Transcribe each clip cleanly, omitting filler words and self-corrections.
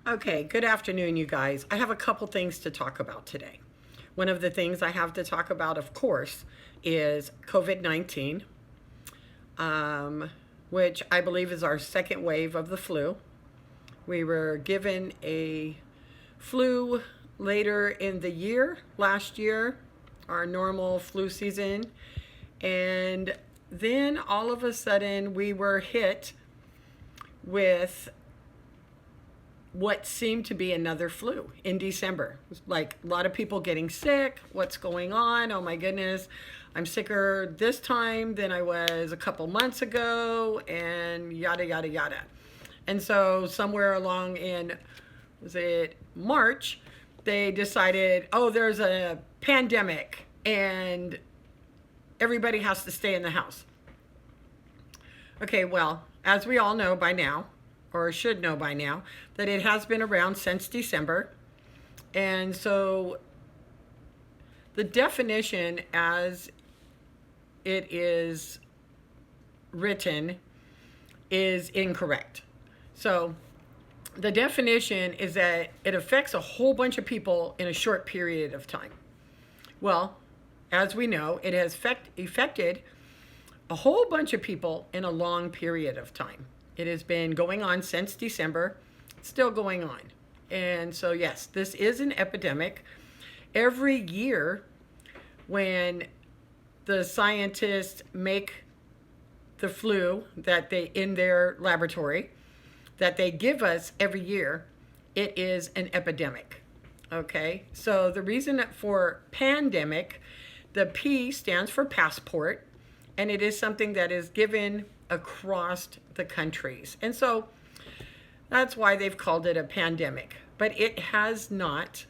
Okay, good afternoon, you guys. I have a couple things to talk about today. One of the things I have to talk about, of course, is COVID-19, which I believe is our second wave of the flu. We were given a flu later in the year, last year, our normal flu season, and then all of a sudden we were hit with what seemed to be another flu in December. It was like a lot of people getting sick. What's going on? Oh my goodness. I'm sicker this time than I was a couple months ago, and yada, yada, yada. And so somewhere along in, was it March, they decided, oh, there's a pandemic and everybody has to stay in the house. Okay, well, as we all know by now, or should know by now, that it has been around since December. And so the definition as it is written is incorrect. So the definition is that it affects a whole bunch of people in a short period of time. Well, as we know, it has affected a whole bunch of people in a long period of time. It has been going on since December, still going on. And so, yes, this is an epidemic. Every year when the scientists make the flu that they in their laboratory that they give us every year, it is an epidemic. Okay? So the reason for pandemic, the P stands for passport, and it is something that is given across the countries. And so that's why they've called it a pandemic. But it has not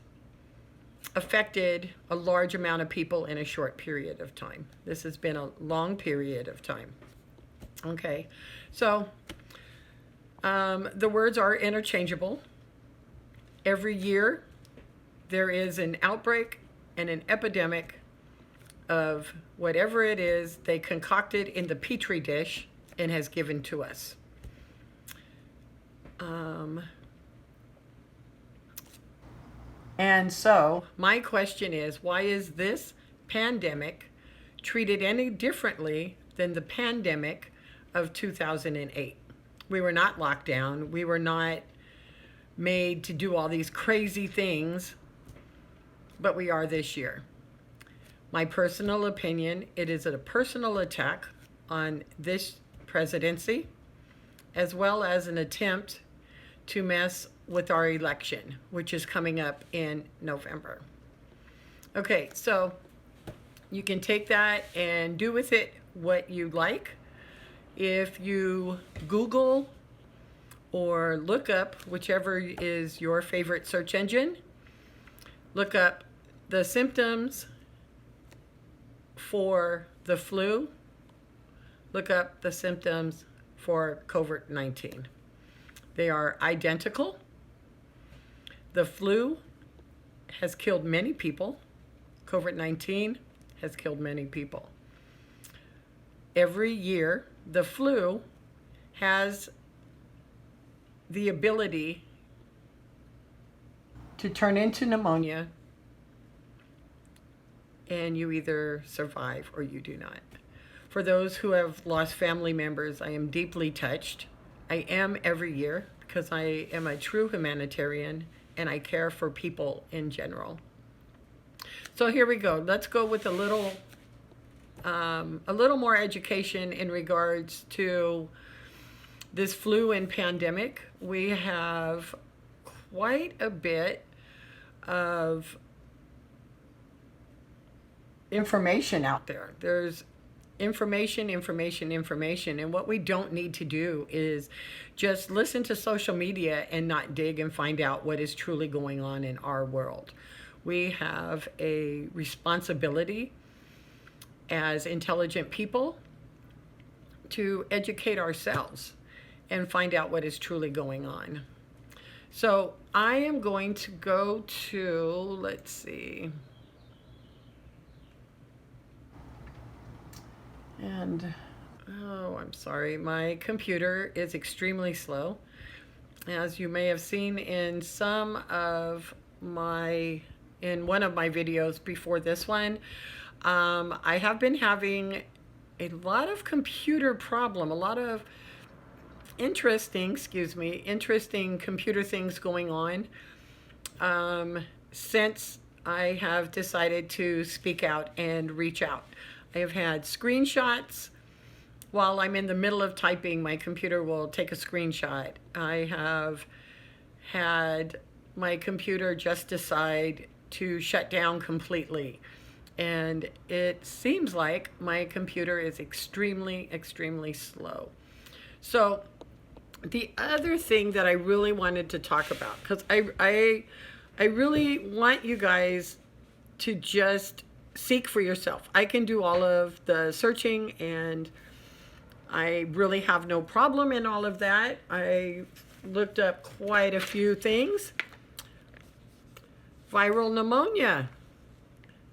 affected a large amount of people in a short period of time. This has been a long period of time. Okay, so the words are interchangeable. Every year there is an outbreak and an epidemic of whatever it is they concocted in the petri dish and has given to us. And so my question is, why is this pandemic treated any differently than the pandemic of 2008? We were not locked down. We were not made to do all these crazy things, but we are this year. My personal opinion, it is a personal attack on this presidency, as well as an attempt to mess with our election, which is coming up in November. Okay, so you can take that and do with it what you like. If you Google or look up, whichever is your favorite search engine, look up the symptoms for the flu, look up the symptoms for COVID-19. They are identical. The flu has killed many people. COVID-19 has killed many people. Every year, the flu has the ability to turn into pneumonia, and you either survive or you do not. For those who have lost family members, I am deeply touched. I am every year because I am a true humanitarian and I care for people in general. So here we go. Let's go with a little more education in regards to this flu and pandemic. We have quite a bit of information out there. There's information. And what we don't need to do is just listen to social media and not dig and find out what is truly going on in our world. We have a responsibility as intelligent people to educate ourselves and find out what is truly going on. So I am going to go to, let's see. And, oh, I'm sorry, my computer is extremely slow. As you may have seen in one of my videos before this one, I have been having a lot of computer problem, a lot of interesting computer things going on since I have decided to speak out and reach out. I have had screenshots. While I'm in the middle of typing, my computer will take a screenshot. I have had my computer just decide to shut down completely. And it seems like my computer is extremely, extremely slow. So the other thing that I really wanted to talk about, because I really want you guys to just seek for yourself. I can do all of the searching, and I really have no problem in all of that. I looked up quite a few things. Viral pneumonia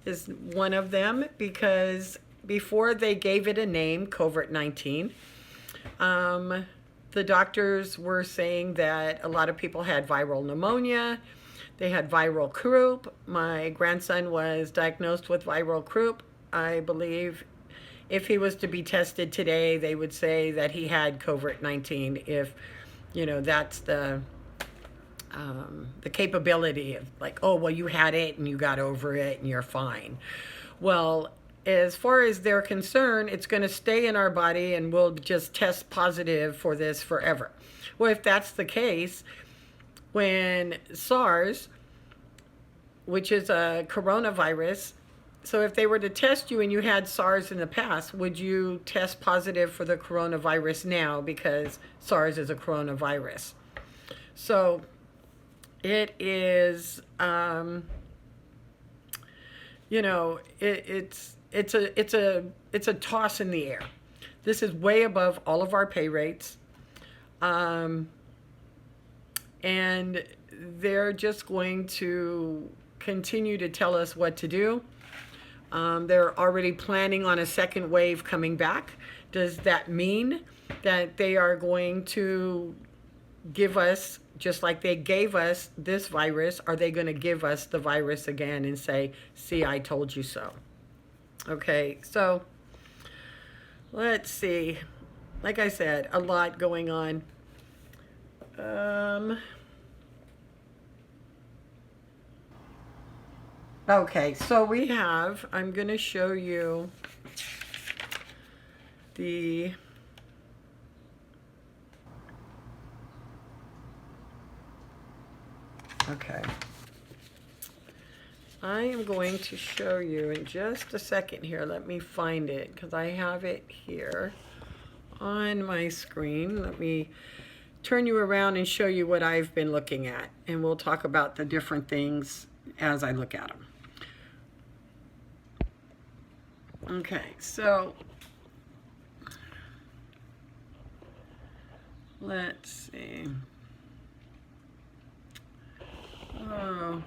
is one of them, because before they gave it a name, COVID-19, the doctors were saying that a lot of people had viral pneumonia. They had viral croup. My grandson was diagnosed with viral croup. I believe if he was to be tested today, they would say that he had COVID-19, if, that's the capability of, like, oh, well, you had it and you got over it and you're fine. Well, as far as they're concerned, it's going to stay in our body and we'll just test positive for this forever. Well, if that's the case, when SARS, which is a coronavirus, so if they were to test you and you had SARS in the past, would you test positive for the coronavirus now, because SARS is a coronavirus? So it is, it's a toss in the air. This is way above all of our pay rates. And they're just going to continue to tell us what to do. They're already planning on a second wave coming back. Does that mean that they are going to give us, just like they gave us this virus, are they going to give us the virus again and say, see, I told you so? Okay, so let's see. Like I said, a lot going on. Okay, so we have, I'm going to show you the okay. I am going to show you in just a second here. Let me find it, because I have it here on my screen. Let me turn you around and show you what I've been looking at, and we'll talk about the different things as I look at them. Okay, so let's see. Oh.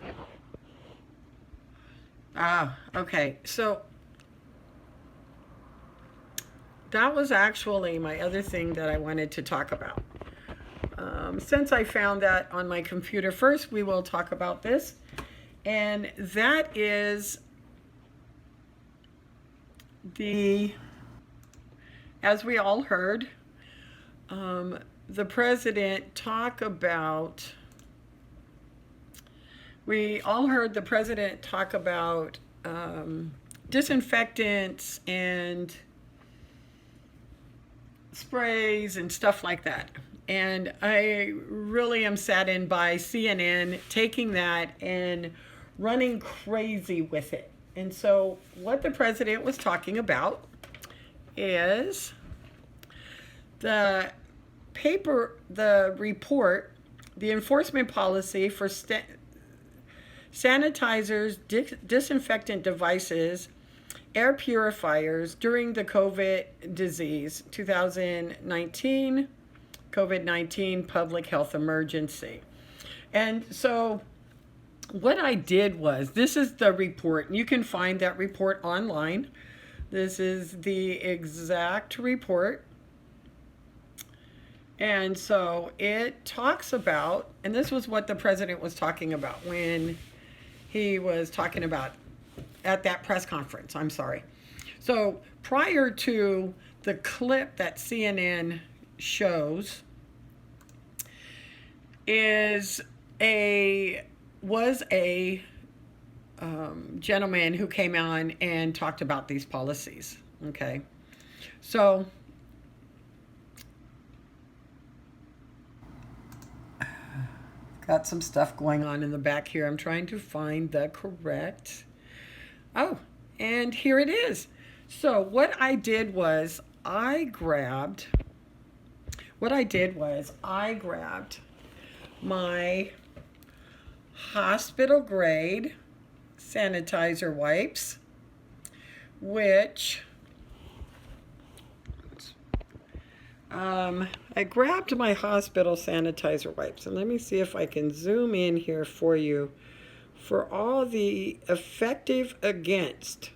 Okay, so that was actually my other thing that I wanted to talk about. Since I found that on my computer, first we will talk about this, and that is as we all heard, the president talk about, disinfectants and sprays and stuff like that. And I really am saddened by CNN taking that and running crazy with it. And so what the president was talking about is the report, the enforcement policy for sanitizers, disinfectant devices, air purifiers during the COVID disease, 2019, COVID-19 public health emergency. And so what I did was, this is the report, and you can find that report online. This is the exact report. And so it talks about, and this was what the president was talking about when he was talking about at that press conference. I'm sorry. So prior to the clip that CNN shows was a gentleman who came on and talked about these policies. Okay. So got some stuff going on in the back here. I'm trying to find the correct. Oh, and here it is. So what I did was I grabbed my hospital grade sanitizer wipes, which I grabbed my hospital sanitizer wipes, and let me see if I can zoom in here for you for all the effective against.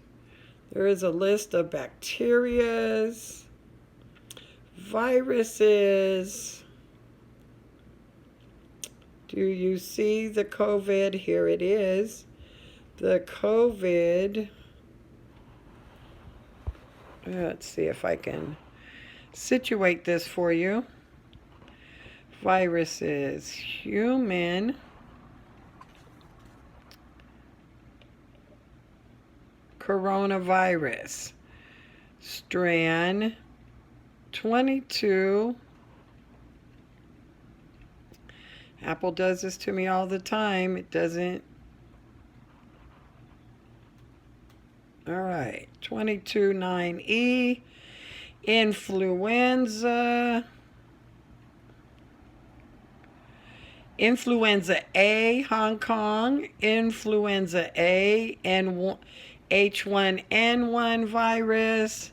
There is a list of bacterias, viruses. Do you see the COVID? Here it is. The COVID. Let's see if I can situate this for you. Viruses, human, coronavirus, strand 22. Apple does this to me all the time. It doesn't. All right, 22.9E, influenza. Influenza A, Hong Kong, influenza A, H1N1 virus,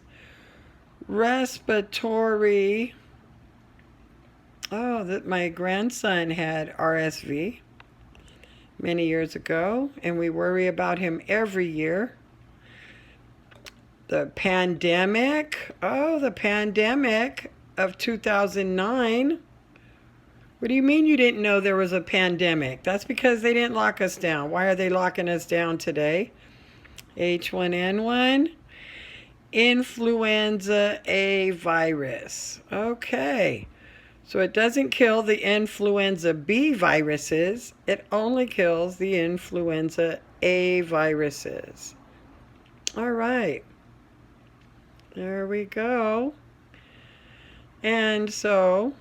respiratory. Oh, that my grandson had RSV many years ago, and we worry about him every year. The pandemic. Oh, the pandemic of 2009. What do you mean you didn't know there was a pandemic? That's because they didn't lock us down. Why are they locking us down today? H1N1, influenza A virus. Okay. So it doesn't kill the influenza B viruses. It only kills the influenza A viruses. All right. There we go. And so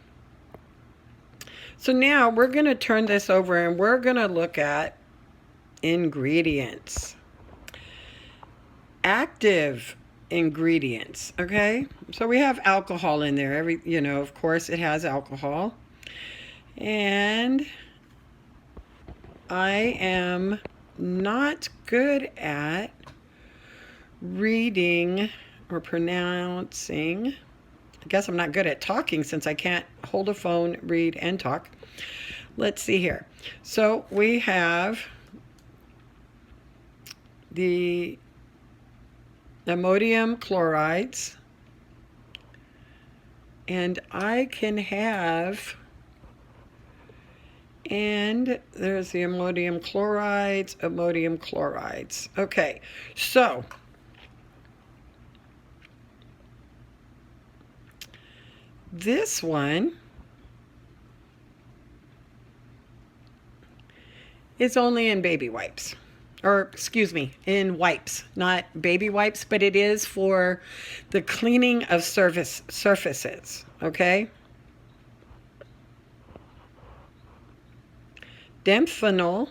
now we're going to turn this over and we're going to look at ingredients. Active ingredients, okay? So we have alcohol in there. Of course it has alcohol. And I am not good at reading or pronouncing. I guess I'm not good at talking since I can't hold a phone, read, and talk. Let's see here. So we have the ammonium chlorides, and I can have, and there's the ammonium chlorides. Okay, so this one is only in baby wipes. Or, excuse me, in wipes, not baby wipes, but it is for the cleaning of surfaces, okay? Dimphenol,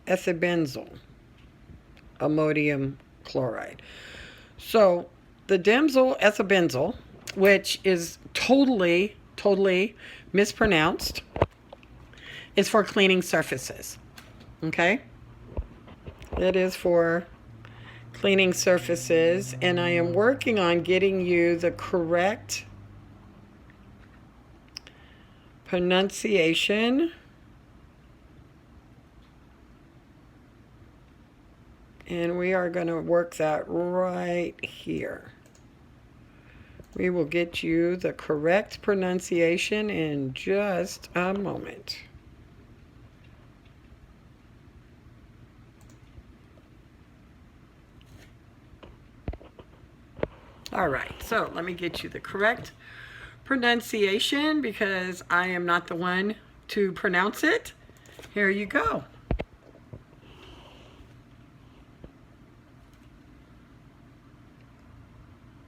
ethybenzyl, ammonium chloride. So the ethybenzyl, which is totally mispronounced, is for cleaning surfaces. Okay? It is for cleaning surfaces, and I am working on getting you the correct pronunciation. And we are going to work that right here. We will get you the correct pronunciation in just a moment. All right, so let me get you the correct pronunciation because I am not the one to pronounce it. Here you go.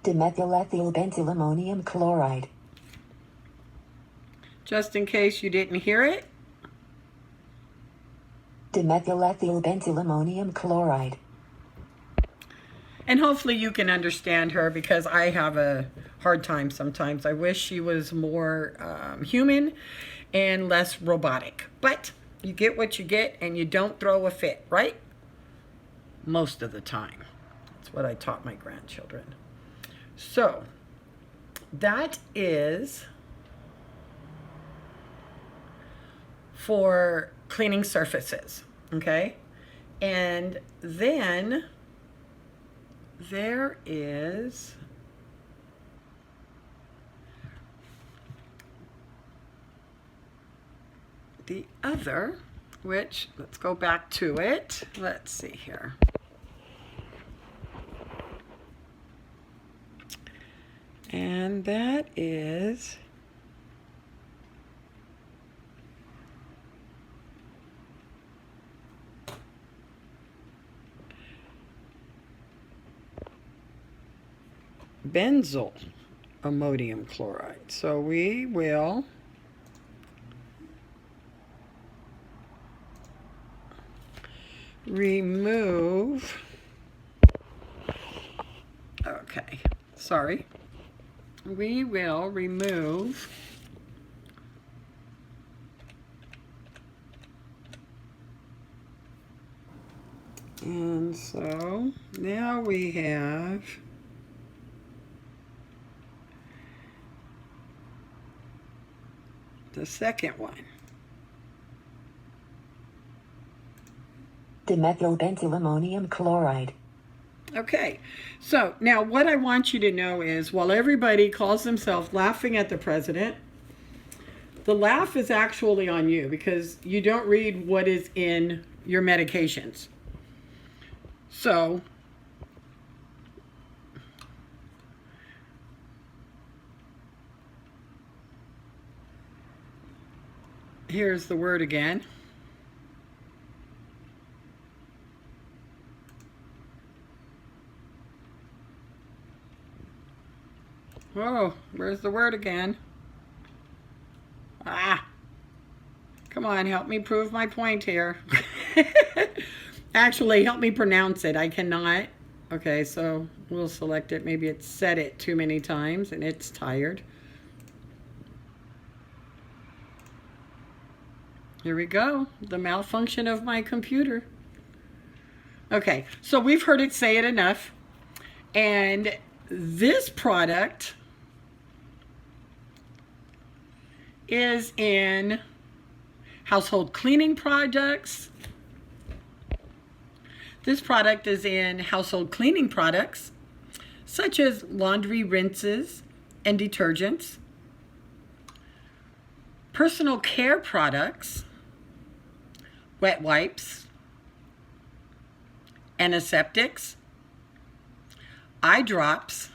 Dimethylethylbenzylammonium chloride. Just in case you didn't hear it. Dimethylethylbenzylammonium chloride. And hopefully you can understand her because I have a hard time sometimes. I wish she was more human and less robotic. But you get what you get and you don't throw a fit, right? Most of the time. That's what I taught my grandchildren. So that is for cleaning surfaces, okay? And then there is the other, which, let's go back to it. Let's see here. And that is benzyl ammonium chloride. So we will remove, okay, sorry. We will remove and so now we have the second one. Dimethylbenzylammonium chloride. Okay, so now what I want you to know is while everybody calls themselves laughing at the president, the laugh is actually on you because you don't read what is in your medications. So here's the word again. Whoa, where's the word again? Ah, come on, help me prove my point here. Actually, help me pronounce it. I cannot. Okay, so we'll select it. Maybe it said it too many times and it's tired. Here we go. The malfunction of my computer. Okay, so we've heard it say it enough. And this product is in household cleaning products. This product is in household cleaning products, such as laundry rinses and detergents, personal care products, wet wipes, antiseptics, eye drops,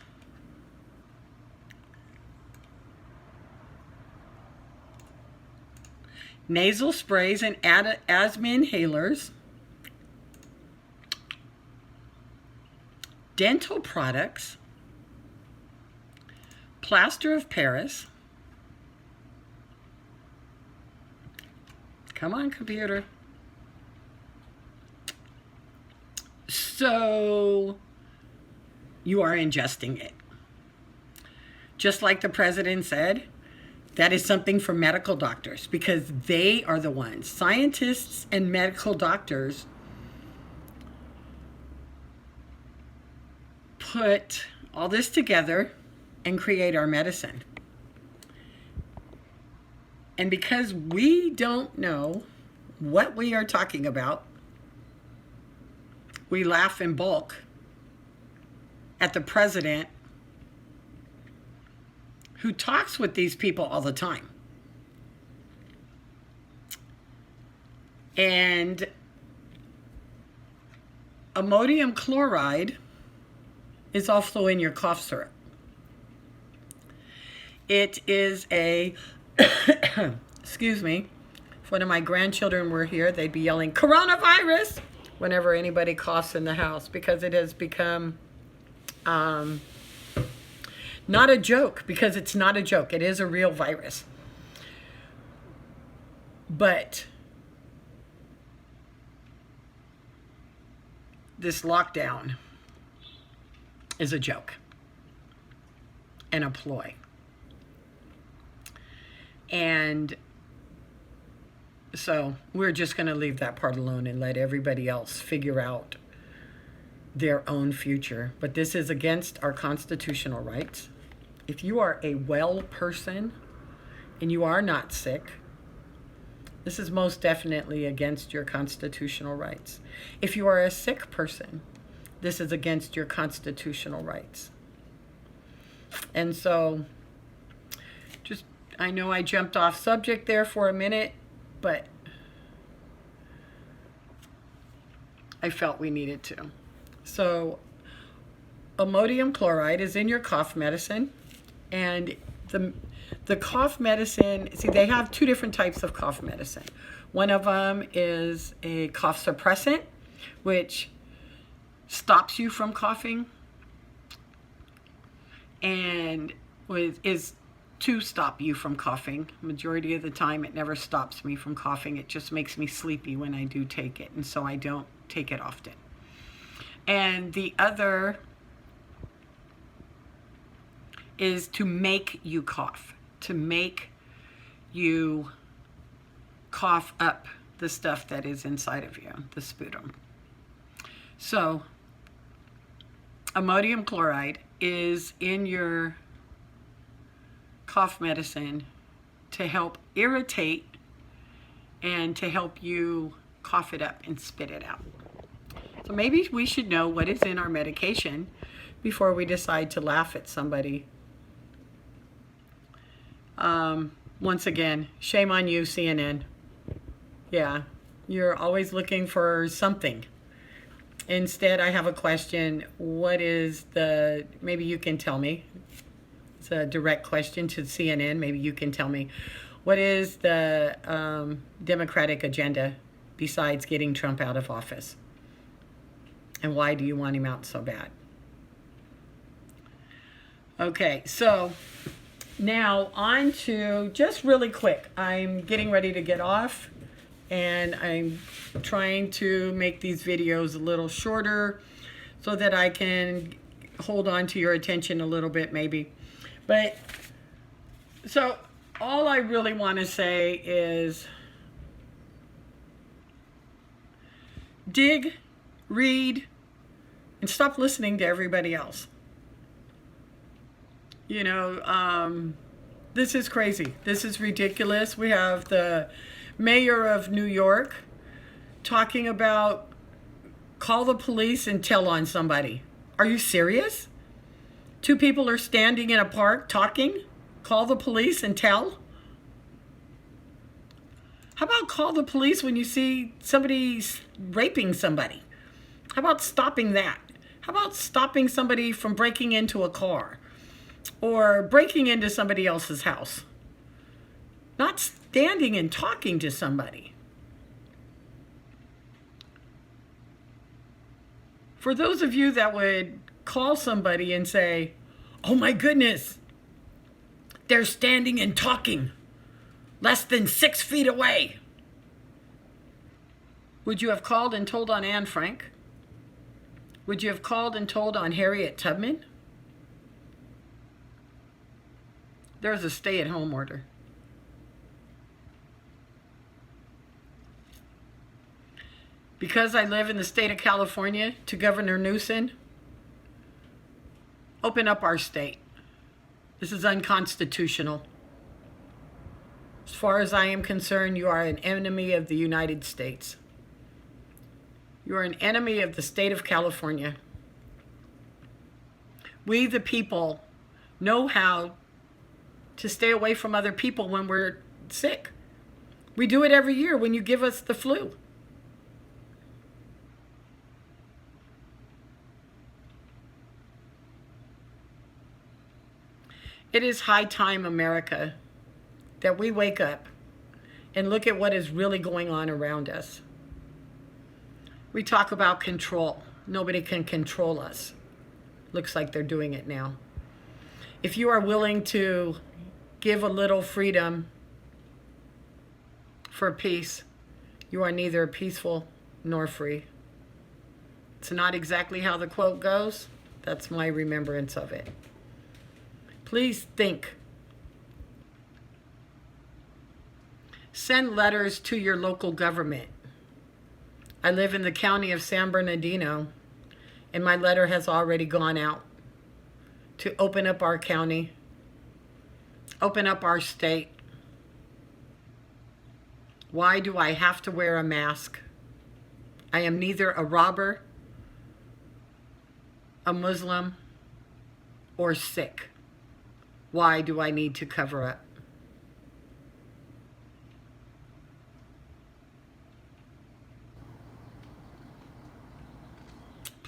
nasal sprays and asthma inhalers, dental products, plaster of Paris. Come on, computer. So you are ingesting it. Just like the president said, that is something for medical doctors because they are the ones. Scientists and medical doctors put all this together and create our medicine. And because we don't know what we are talking about, we laugh in bulk at the president who talks with these people all the time. And ammonium chloride is also in your cough syrup. It is a, excuse me, if one of my grandchildren were here, they'd be yelling, coronavirus, whenever anybody coughs in the house, because it has become not a joke, because it's not a joke. It is a real virus. But this lockdown is a joke and a ploy. And so we're just going to leave that part alone and let everybody else figure out their own future. But this is against our constitutional rights. If you are a well person and you are not sick, this is most definitely against your constitutional rights. If you are a sick person, this is against your constitutional rights. And so, I know I jumped off subject there for a minute, but I felt we needed to. So, ammonium chloride is in your cough medicine, and the cough medicine, see, they have two different types of cough medicine. One of them is a cough suppressant, which stops you from coughing, and is to stop you from coughing. Majority of the time, it never stops me from coughing. It just makes me sleepy when I do take it, and so I don't take it often. And the other is to make you cough, to make you cough up the stuff that is inside of you, the sputum. So, ammonium chloride is in your cough medicine to help irritate and to help you cough it up and spit it out. So maybe we should know what is in our medication before we decide to laugh at somebody. Once again, shame on you, CNN. Yeah, you're always looking for something. Instead, I have a question. What is maybe you can tell me. It's a direct question to CNN. Maybe you can tell me. What is the Democratic agenda besides getting Trump out of office? And why do you want him out so bad? Okay, so now on to, just really quick, I'm getting ready to get off, and I'm trying to make these videos a little shorter so that I can hold on to your attention a little bit maybe. But, so all I really want to say is dig, read, and stop listening to everybody else. You know, this is crazy. This is ridiculous. We have the mayor of New York talking about call the police and tell on somebody. Are you serious? Two people are standing in a park talking. Call the police and tell? How about call the police when you see somebody raping somebody? How about stopping that? How about stopping somebody from breaking into a car or breaking into somebody else's house? Not standing and talking to somebody. For those of you that would call somebody and say, oh my goodness, they're standing and talking less than 6 feet away. Would you have called and told on Anne Frank? Would you have called and told on Harriet Tubman? There's a stay-at-home order. Because I live in the state of California, to Governor Newsom, open up our state. This is unconstitutional. As far as I am concerned, you are an enemy of the United States. You are an enemy of the state of California. We, the people, know how to stay away from other people when we're sick. We do it every year when you give us the flu. It is high time, America, that we wake up and look at what is really going on around us. We talk about control. Nobody can control us. Looks like they're doing it now. If you are willing to give a little freedom for peace, you are neither peaceful nor free. It's not exactly how the quote goes. That's my remembrance of it. Please think. Send letters to your local government. I live in the county of San Bernardino, and my letter has already gone out to open up our county, open up our state. Why do I have to wear a mask? I am neither a robber, a Muslim, or sick. Why do I need to cover up?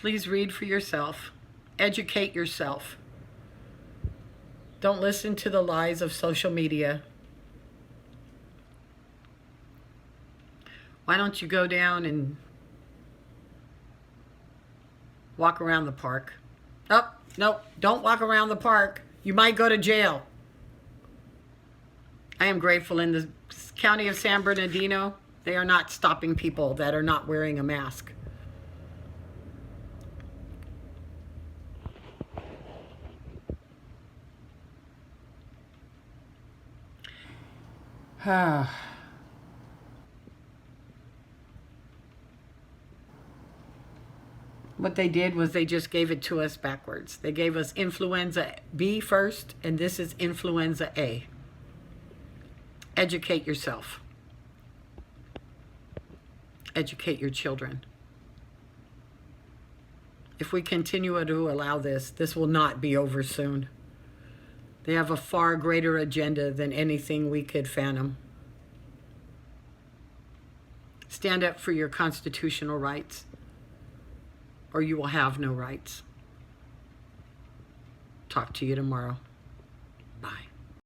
Please read for yourself. Educate yourself. Don't listen to the lies of social media. Why don't you go down and walk around the park? Oh, no, don't walk around the park. You might go to jail. I am grateful in the county of San Bernardino, they are not stopping people that are not wearing a mask. What they did was they just gave it to us backwards. They gave us influenza B first, and this is influenza A. Educate yourself. Educate your children. If we continue to allow this, this will not be over soon. They have a far greater agenda than anything we could fathom. Stand up for your constitutional rights, or you will have no rights. Talk to you tomorrow.